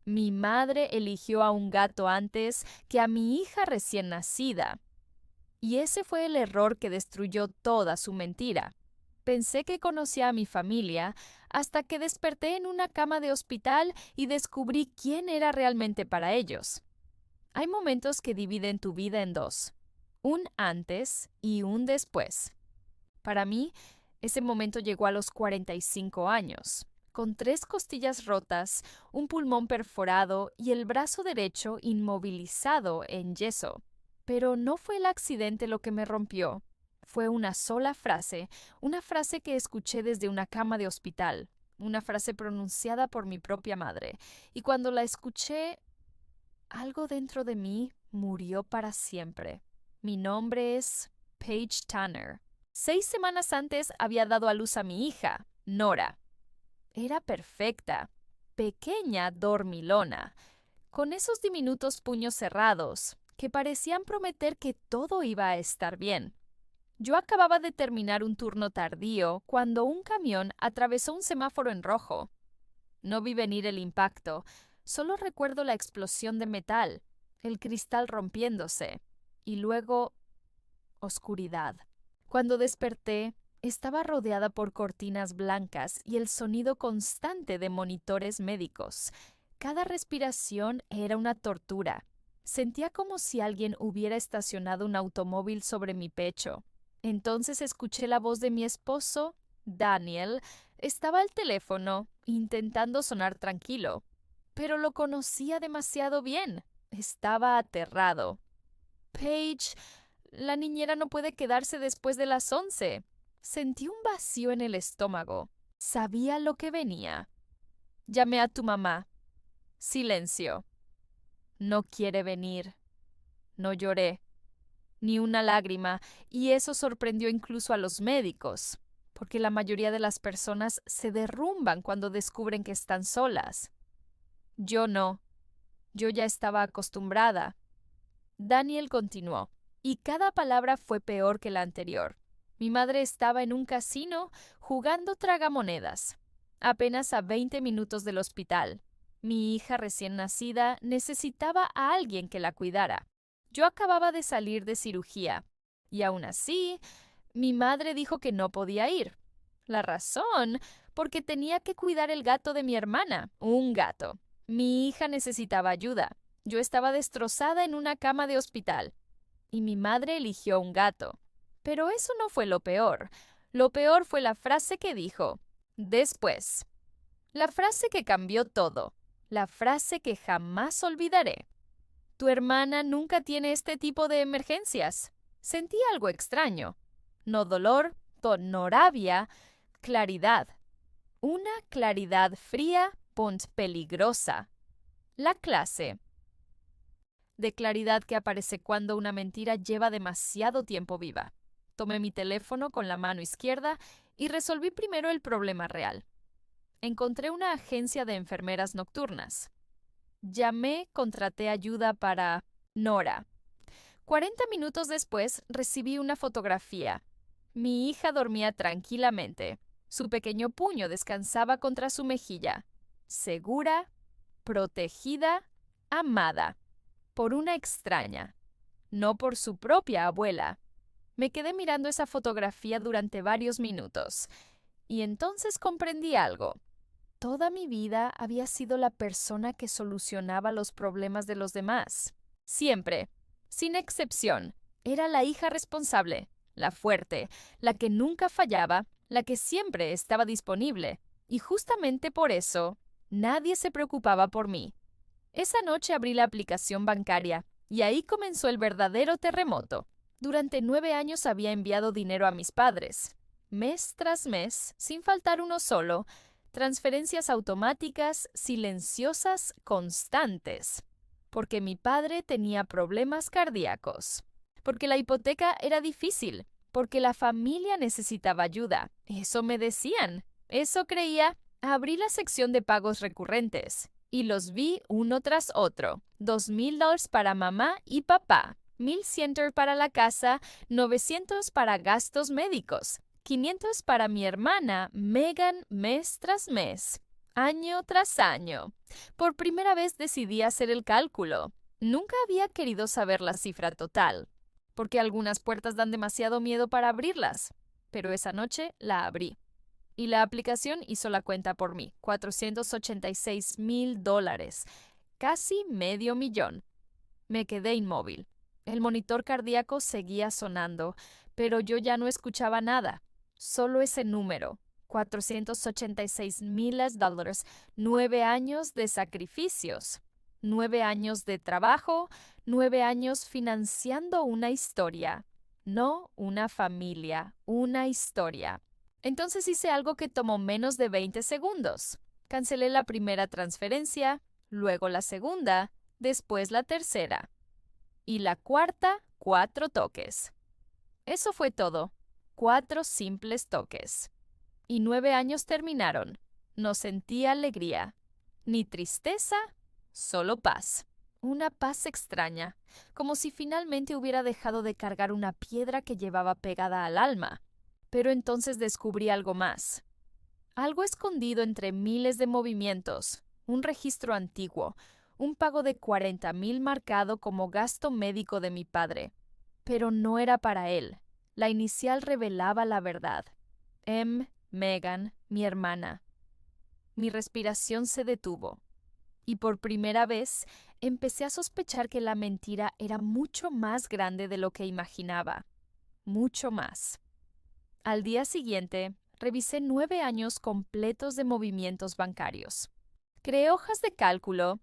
Mi madre eligió a un gato antes que a mi hija recién nacida. Y ese fue el error que destruyó toda su mentira. Pensé que conocía a mi familia hasta que desperté en una cama de hospital y descubrí quién era realmente para ellos. Hay momentos que dividen tu vida en dos, un antes y un después. Para mí, ese momento llegó a los 45 años, con 3 costillas rotas, un pulmón perforado y el brazo derecho inmovilizado en yeso. Pero no fue el accidente lo que me rompió. Fue una sola frase, una frase que escuché desde una cama de hospital, una frase pronunciada por mi propia madre. Y cuando la escuché, algo dentro de mí murió para siempre. Mi nombre es Paige Tanner. 6 semanas antes había dado a luz a mi hija, Nora. Era perfecta, pequeña, dormilona, con esos diminutos puños cerrados que parecían prometer que todo iba a estar bien. Yo acababa de terminar un turno tardío cuando un camión atravesó un semáforo en rojo. No vi venir el impacto, solo recuerdo la explosión de metal, el cristal rompiéndose, y luego oscuridad. Cuando desperté, estaba rodeada por cortinas blancas y el sonido constante de monitores médicos. Cada respiración era una tortura. Sentía como si alguien hubiera estacionado un automóvil sobre mi pecho. Entonces escuché la voz de mi esposo, Daniel. Estaba al teléfono, intentando sonar tranquilo, pero lo conocía demasiado bien. Estaba aterrado. Paige, la niñera no puede quedarse después de las 11. Sentí un vacío en el estómago. Sabía lo que venía. Llamé a tu mamá. Silencio. No quiere venir. No lloré, ni una lágrima, y eso sorprendió incluso a los médicos, porque la mayoría de las personas se derrumban cuando descubren que están solas. Yo no. Yo ya estaba acostumbrada. Daniel continuó, y cada palabra fue peor que la anterior. Mi madre estaba en un casino jugando tragamonedas, apenas a 20 minutos del hospital. Mi hija recién nacida necesitaba a alguien que la cuidara. Yo acababa de salir de cirugía, y aún así, mi madre dijo que no podía ir. La razón, porque tenía que cuidar el gato de mi hermana, un gato. Mi hija necesitaba ayuda. Yo estaba destrozada en una cama de hospital, y mi madre eligió un gato. Pero eso no fue lo peor. Lo peor fue la frase que dijo, después. La frase que cambió todo. La frase que jamás olvidaré. Tu hermana nunca tiene este tipo de emergencias. Sentí algo extraño. No dolor, no rabia, claridad. Una claridad fría, peligrosa. La clase de claridad que aparece cuando una mentira lleva demasiado tiempo viva. Tomé mi teléfono con la mano izquierda y resolví primero el problema real. Encontré una agencia de enfermeras nocturnas. Llamé, contraté ayuda para Nora. 40 minutos después recibí una fotografía. Mi hija dormía tranquilamente. Su pequeño puño descansaba contra su mejilla. Segura, protegida, amada. Por una extraña, no por su propia abuela. Me quedé mirando esa fotografía durante varios minutos, y entonces comprendí algo. Toda mi vida había sido la persona que solucionaba los problemas de los demás. Siempre, sin excepción, era la hija responsable, la fuerte, la que nunca fallaba, la que siempre estaba disponible. Y justamente por eso, nadie se preocupaba por mí. Esa noche abrí la aplicación bancaria y ahí comenzó el verdadero terremoto. Durante 9 años había enviado dinero a mis padres, mes tras mes, sin faltar uno solo, transferencias automáticas, silenciosas, constantes, porque mi padre tenía problemas cardíacos, porque la hipoteca era difícil, porque la familia necesitaba ayuda. Eso me decían, eso creía. Abrí la sección de pagos recurrentes y los vi uno tras otro. $2,000 para mamá y papá, $1,100 para la casa, $900 para gastos médicos, $500 para mi hermana Megan mes tras mes. año tras año. Por primera vez decidí hacer el cálculo. Nunca había querido saber la cifra total, porque algunas puertas dan demasiado miedo para abrirlas. Pero esa noche la abrí. Y la aplicación hizo la cuenta por mí, $486,000, casi medio millón. Me quedé inmóvil. El monitor cardíaco seguía sonando, pero yo ya no escuchaba nada. Solo ese número, $486,000, 9 años de sacrificios, 9 años de trabajo, 9 años financiando una historia. No una familia, una historia. Entonces hice algo que tomó menos de 20 segundos. Cancelé la primera transferencia, luego la segunda, después la tercera. Y la cuarta, 4 toques. Eso fue todo. 4 simples toques. Y 9 años terminaron. No sentí alegría, ni tristeza, solo paz. Una paz extraña, como si finalmente hubiera dejado de cargar una piedra que llevaba pegada al alma. Pero entonces descubrí algo más. Algo escondido entre miles de movimientos, un registro antiguo, un pago de 40,000 marcado como gasto médico de mi padre. Pero no era para él. La inicial revelaba la verdad. Megan, mi hermana. Mi respiración se detuvo. Y por primera vez empecé a sospechar que la mentira era mucho más grande de lo que imaginaba. Mucho más. Al día siguiente, revisé 9 años completos de movimientos bancarios. Creé hojas de cálculo,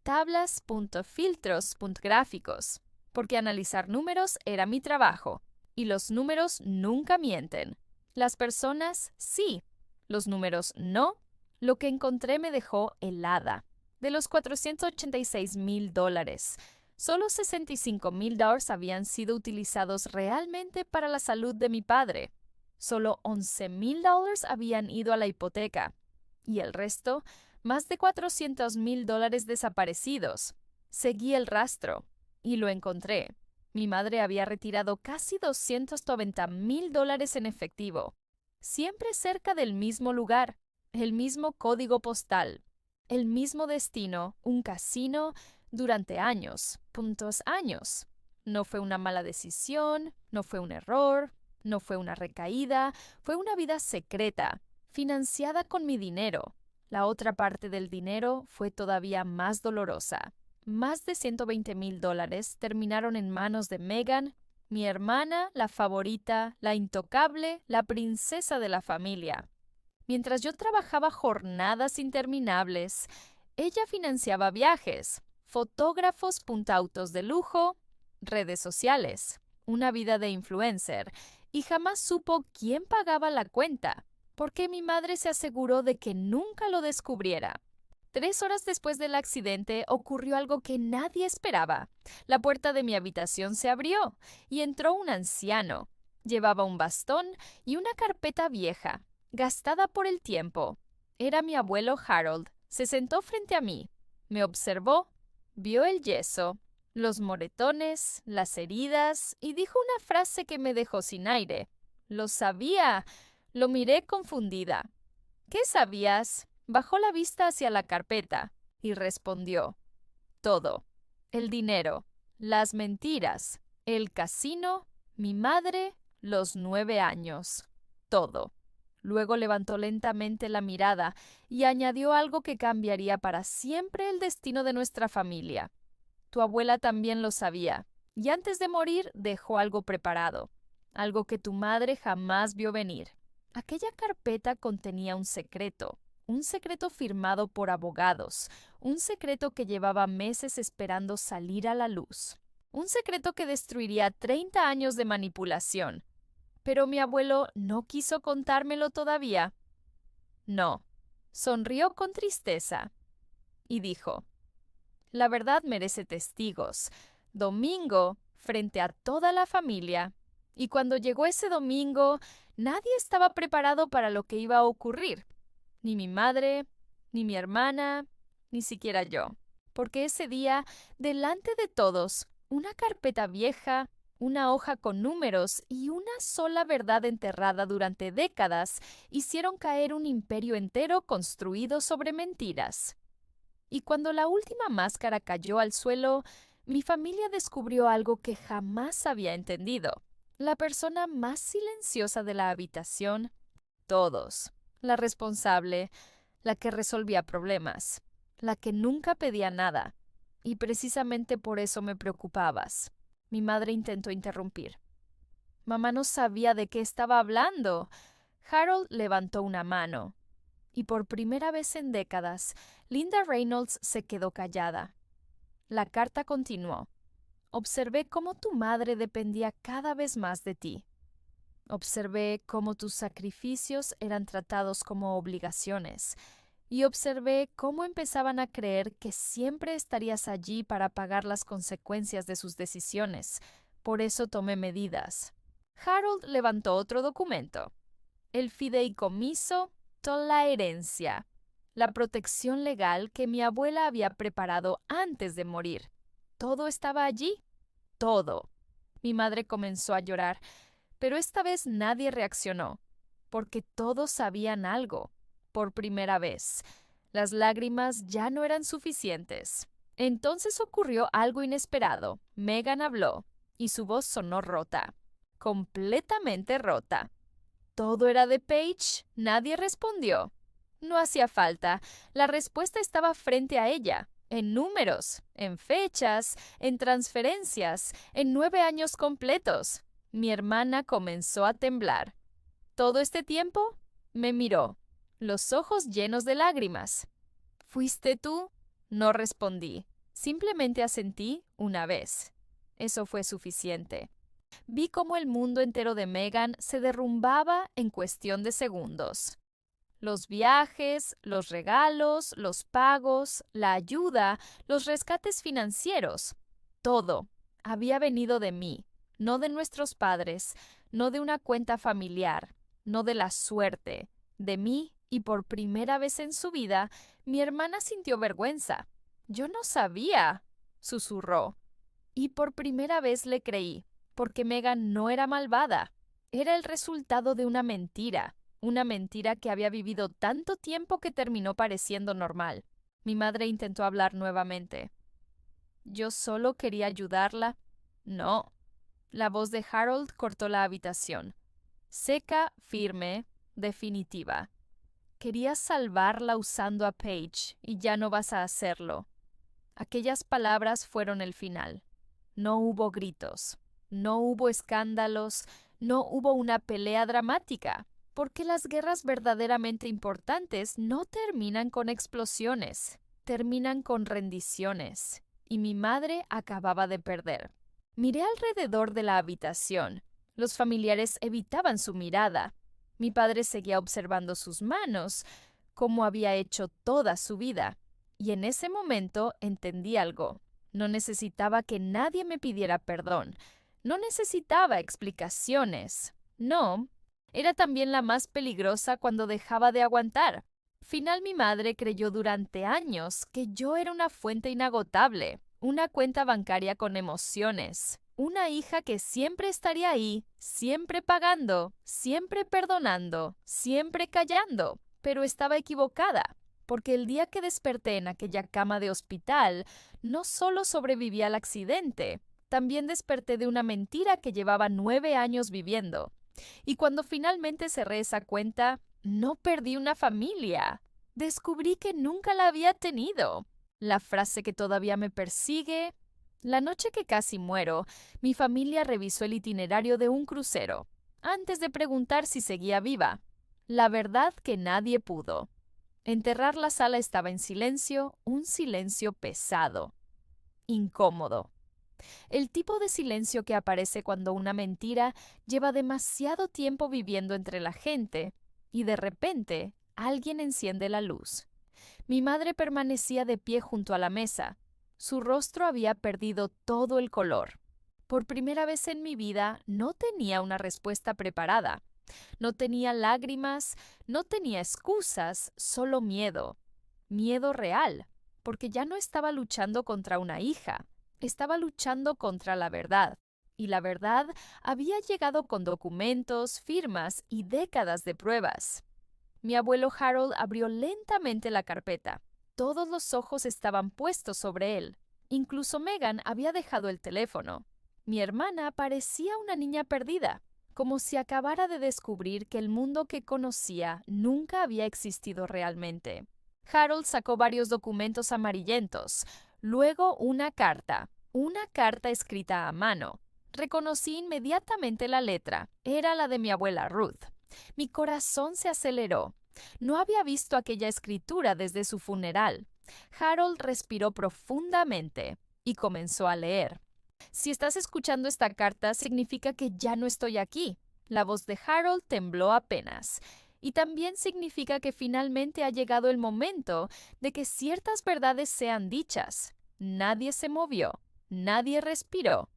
tablas.filtros.gráficos, porque analizar números era mi trabajo, y los números nunca mienten. Las personas sí, los números no. Lo que encontré me dejó helada. De los $486,000, solo $65,000 habían sido utilizados realmente para la salud de mi padre. Solo $11,000 habían ido a la hipoteca. Y el resto, más de $400,000 desaparecidos. Seguí el rastro y lo encontré. Mi madre había retirado casi $290,000 en efectivo. Siempre cerca del mismo lugar, el mismo código postal, el mismo destino, un casino, durante años, años. No fue una mala decisión, no fue un error, no fue una recaída, fue una vida secreta, financiada con mi dinero. La otra parte del dinero fue todavía más dolorosa. Más de $120,000 terminaron en manos de Megan, mi hermana, la favorita, la intocable, la princesa de la familia. Mientras yo trabajaba jornadas interminables, ella financiaba viajes, fotógrafos, autos de lujo, redes sociales, una vida de influencer, y jamás supo quién pagaba la cuenta, porque mi madre se aseguró de que nunca lo descubriera. 3 horas después del accidente ocurrió algo que nadie esperaba. La puerta de mi habitación se abrió y entró un anciano. Llevaba un bastón y una carpeta vieja, gastada por el tiempo. Era mi abuelo Harold. Se sentó frente a mí. Me observó, vio el yeso, los moretones, las heridas, y dijo una frase que me dejó sin aire. Lo sabía. Lo miré confundida. ¿Qué sabías? Bajó la vista hacia la carpeta y respondió. Todo. El dinero, las mentiras, el casino, mi madre, los 9 años. Todo. Luego levantó lentamente la mirada y añadió algo que cambiaría para siempre el destino de nuestra familia. Tu abuela también lo sabía, y antes de morir dejó algo preparado, algo que tu madre jamás vio venir. Aquella carpeta contenía un secreto firmado por abogados, un secreto que llevaba meses esperando salir a la luz, un secreto que destruiría 30 años de manipulación. Pero mi abuelo no quiso contármelo todavía. No, sonrió con tristeza y dijo, la verdad merece testigos. Domingo, frente a toda la familia. Y cuando llegó ese domingo, nadie estaba preparado para lo que iba a ocurrir. Ni mi madre, ni mi hermana, ni siquiera yo. Porque ese día, delante de todos, una carpeta vieja, Una hoja con números y una sola verdad enterrada durante décadas hicieron caer un imperio entero construido sobre mentiras. Y cuando la última máscara cayó al suelo, mi familia descubrió algo que jamás había entendido. La persona más silenciosa de la habitación, todos. La responsable, la que resolvía problemas, la que nunca pedía nada. Y precisamente por eso me preocupabas. Mi madre intentó interrumpir. Mamá no sabía de qué estaba hablando. Harold levantó una mano. Y por primera vez en décadas, Linda Reynolds se quedó callada. La carta continuó. Observé cómo tu madre dependía cada vez más de ti. Observé cómo tus sacrificios eran tratados como obligaciones. Y observé cómo empezaban a creer que siempre estarías allí para pagar las consecuencias de sus decisiones. Por eso tomé medidas. Harold levantó otro documento. El fideicomiso, toda la herencia, la protección legal que mi abuela había preparado antes de morir. Todo estaba allí. Todo. Mi madre comenzó a llorar, pero esta vez nadie reaccionó, porque todos sabían algo. Por primera vez, las lágrimas ya no eran suficientes. Entonces ocurrió algo inesperado. Megan habló, y su voz sonó rota, completamente rota. ¿Todo era de Paige? Nadie respondió. No hacía falta. La respuesta estaba frente a ella, en números, en fechas, en transferencias, en 9 años completos. Mi hermana comenzó a temblar. ¿Todo este tiempo? Me miró, los ojos llenos de lágrimas. ¿Fuiste tú? No respondí. Simplemente asentí una vez. Eso fue suficiente. Vi cómo el mundo entero de Megan se derrumbaba en cuestión de segundos. Los viajes, los regalos, los pagos, la ayuda, los rescates financieros, todo había venido de mí, no de nuestros padres, no de una cuenta familiar, no de la suerte, de mí, y por primera vez en su vida, mi hermana sintió vergüenza. Yo no sabía, susurró. Y por primera vez le creí, porque Megan no era malvada. Era el resultado de una mentira que había vivido tanto tiempo que terminó pareciendo normal. Mi madre intentó hablar nuevamente. ¿Yo solo quería ayudarla? No. La voz de Harold cortó la habitación. Seca, firme, definitiva. Querías salvarla usando a Paige y ya no vas a hacerlo. Aquellas palabras fueron el final. No hubo gritos, no hubo escándalos, no hubo una pelea dramática, porque las guerras verdaderamente importantes no terminan con explosiones, terminan con rendiciones, y mi madre acababa de perder. Miré alrededor de la habitación. Los familiares evitaban su mirada. Mi padre seguía observando sus manos, como había hecho toda su vida, y en ese momento entendí algo. No necesitaba que nadie me pidiera perdón. No necesitaba explicaciones. No, era también la más peligrosa cuando dejaba de aguantar. Final mi madre creyó durante años que yo era una fuente inagotable, una cuenta bancaria con emociones, una hija que siempre estaría ahí, siempre pagando, siempre perdonando, siempre callando. Pero estaba equivocada, porque el día que desperté en aquella cama de hospital, no solo sobreviví al accidente, también desperté de una mentira que llevaba 9 años viviendo. Y cuando finalmente cerré esa cuenta, no perdí una familia. Descubrí que nunca la había tenido. La frase que todavía me persigue. La noche que casi muero, mi familia revisó el itinerario de un crucero, antes de preguntar si seguía viva. La verdad que nadie pudo. Enterrar la sala estaba en silencio, un silencio pesado, incómodo. El tipo de silencio que aparece cuando una mentira lleva demasiado tiempo viviendo entre la gente y de repente alguien enciende la luz. Mi madre permanecía de pie junto a la mesa. Su rostro había perdido todo el color. Por primera vez en mi vida no tenía una respuesta preparada. No tenía lágrimas, no tenía excusas, solo miedo. Miedo real, porque ya no estaba luchando contra una hija, estaba luchando contra la verdad. Y la verdad, había llegado con documentos, firmas y décadas de pruebas. Mi abuelo Harold abrió lentamente la carpeta. Todos los ojos estaban puestos sobre él. Incluso Megan había dejado el teléfono. Mi hermana parecía una niña perdida, como si acabara de descubrir que el mundo que conocía nunca había existido realmente. Harold sacó varios documentos amarillentos, luego una carta escrita a mano. Reconocí inmediatamente la letra. Era la de mi abuela Ruth. Mi corazón se aceleró. No había visto aquella escritura desde su funeral. Harold respiró profundamente y comenzó a leer. Si estás escuchando esta carta, significa que ya no estoy aquí. La voz de Harold tembló apenas. Y también significa que finalmente ha llegado el momento de que ciertas verdades sean dichas. Nadie se movió. Nadie respiró.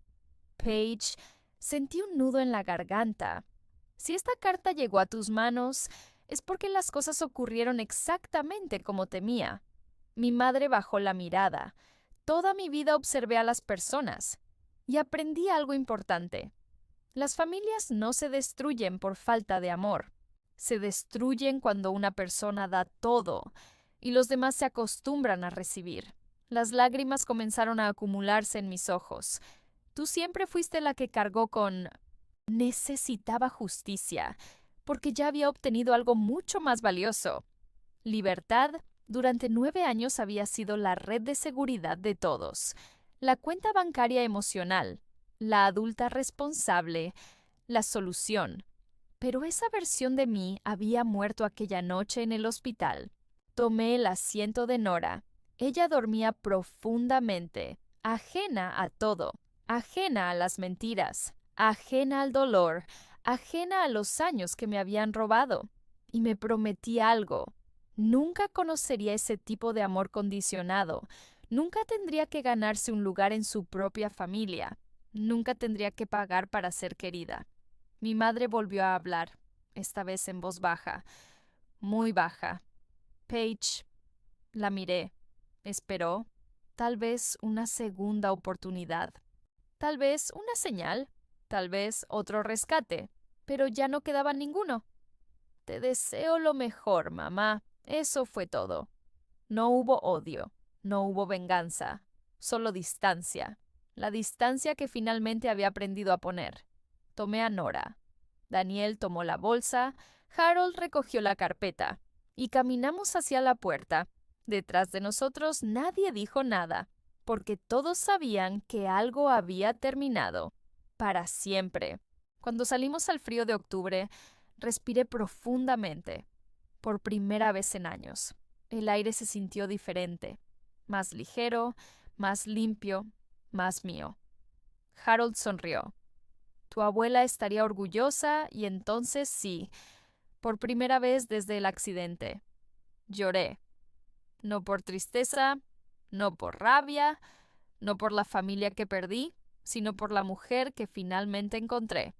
Paige, sentí un nudo en la garganta. Si esta carta llegó a tus manos, es porque las cosas ocurrieron exactamente como temía. Mi madre bajó la mirada. Toda mi vida observé a las personas y aprendí algo importante. Las familias no se destruyen por falta de amor. Se destruyen cuando una persona da todo y los demás se acostumbran a recibir. Las lágrimas comenzaron a acumularse en mis ojos. Tú siempre fuiste la que cargó con... Necesitaba justicia, porque ya había obtenido algo mucho más valioso. Libertad, durante 9 años había sido la red de seguridad de todos. La cuenta bancaria emocional, la adulta responsable, la solución. Pero esa versión de mí había muerto aquella noche en el hospital. Tomé el asiento de Nora. Ella dormía profundamente, ajena a todo, ajena a las mentiras, ajena al dolor, ajena a los años que me habían robado. Y me prometí algo. Nunca conocería ese tipo de amor condicionado. Nunca tendría que ganarse un lugar en su propia familia. Nunca tendría que pagar para ser querida. Mi madre volvió a hablar, esta vez en voz baja, muy baja. Paige, la miré. Esperó. Tal vez una segunda oportunidad. Tal vez una señal. Tal vez otro rescate. Pero ya no quedaba ninguno. Te deseo lo mejor, mamá. Eso fue todo. No hubo odio. No hubo venganza. Solo distancia. La distancia que finalmente había aprendido a poner. Tomé a Nora. Daniel tomó la bolsa. Harold recogió la carpeta. Y caminamos hacia la puerta. Detrás de nosotros nadie dijo nada, porque todos sabían que algo había terminado. Para siempre. Cuando salimos al frío de octubre, respiré profundamente. Por primera vez en años. El aire se sintió diferente. Más ligero, más limpio, más mío. Harold sonrió. Tu abuela estaría orgullosa y entonces sí, por primera vez desde el accidente. Lloré. No por tristeza, no por rabia, no por la familia que perdí, sino por la mujer que finalmente encontré.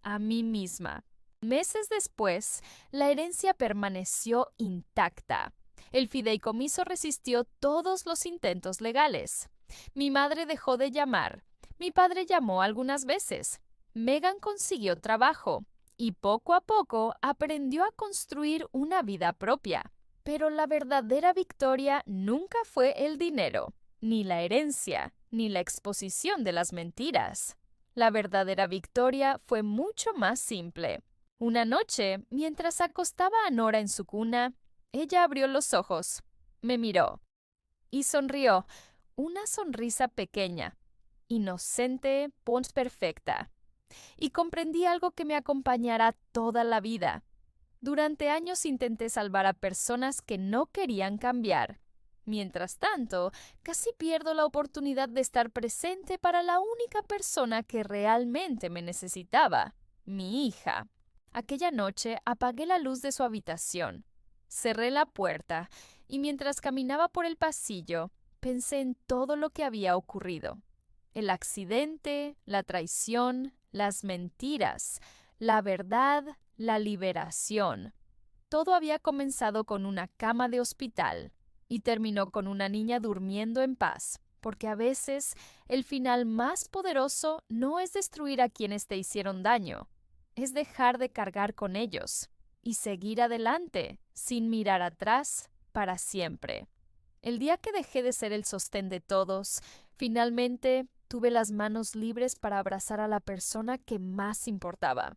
A mí misma. Meses después, la herencia permaneció intacta. El fideicomiso resistió todos los intentos legales. Mi madre dejó de llamar. Mi padre llamó algunas veces. Megan consiguió trabajo y poco a poco aprendió a construir una vida propia. Pero la verdadera victoria nunca fue el dinero, ni la herencia, ni la exposición de las mentiras. La verdadera victoria fue mucho más simple. Una noche, mientras acostaba a Nora en su cuna, ella abrió los ojos, me miró y sonrió, una sonrisa pequeña, inocente, perfecta. Y comprendí algo que me acompañará toda la vida. Durante años intenté salvar a personas que no querían cambiar. Mientras tanto, casi pierdo la oportunidad de estar presente para la única persona que realmente me necesitaba, mi hija. Aquella noche apagué la luz de su habitación, cerré la puerta y mientras caminaba por el pasillo, pensé en todo lo que había ocurrido. El accidente, la traición, las mentiras, la verdad, la liberación. Todo había comenzado con una cama de hospital y terminó con una niña durmiendo en paz, porque a veces el final más poderoso no es destruir a quienes te hicieron daño, es dejar de cargar con ellos y seguir adelante sin mirar atrás para siempre. El día que dejé de ser el sostén de todos, finalmente tuve las manos libres para abrazar a la persona que más importaba.